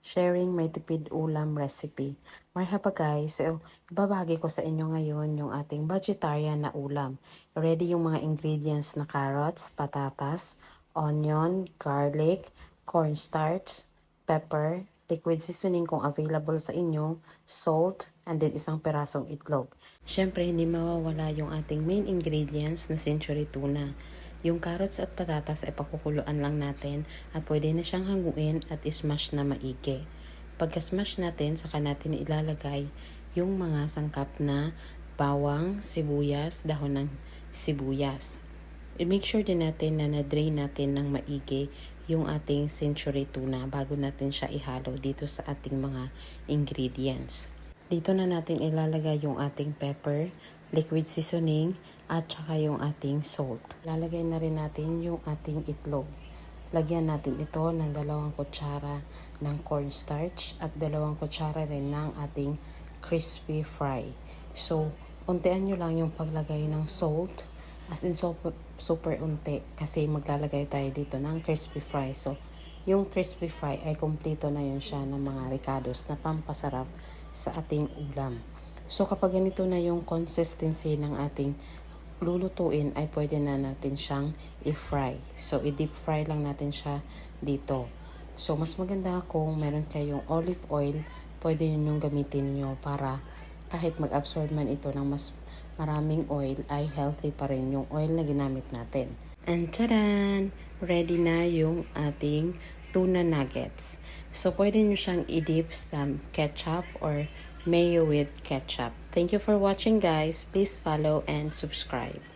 Sharing may tipid ulam recipe. Marhaba guys, so ibabahagi ko sa inyo ngayon yung ating vegetarian na ulam. Ready yung mga ingredients na carrots, patatas, onion, garlic, cornstarch, pepper, liquid seasoning kung available sa inyo, salt, and then isang perasong itlog. Siyempre, hindi mawawala yung ating main ingredients na century tuna. Yung carrots at patatas ay pakukuluan lang natin at pwede na siyang hanguin at ismash na maigi. Pagka-smash natin, saka natin ilalagay yung mga sangkap na bawang, sibuyas, dahon ng sibuyas. I-make sure din natin na na-drain natin ng maigi yung ating century tuna bago natin siya ihalo dito sa ating mga ingredients. Dito na natin ilalagay yung ating pepper, liquid seasoning, at saka yung ating salt. Lalagay na rin natin yung ating itlog. Lagyan natin ito ng 2 kutsara ng cornstarch at 2 kutsara rin ng ating crispy fry. So, untian nyo lang yung paglagay ng salt, as in super unti kasi maglalagay tayo dito ng crispy fry. So, yung crispy fry ay kumpleto na yun siya ng mga ricados na pampasarap sa ating ulam. So kapag ganito na yung consistency ng ating lulutuin ay pwede na natin siyang i-fry. So i-deep fry lang natin siya dito. So mas maganda kung meron kayong olive oil, pwede yun yung gamitin niyo para kahit mag-absorb man ito ng mas maraming oil ay healthy pa rin yung oil na ginamit natin. And tadan! Ready na yung ating tuna nuggets. So pwede nyo siyang i-dip sa ketchup or mayo with ketchup. Thank you for watching guys. Please follow and subscribe.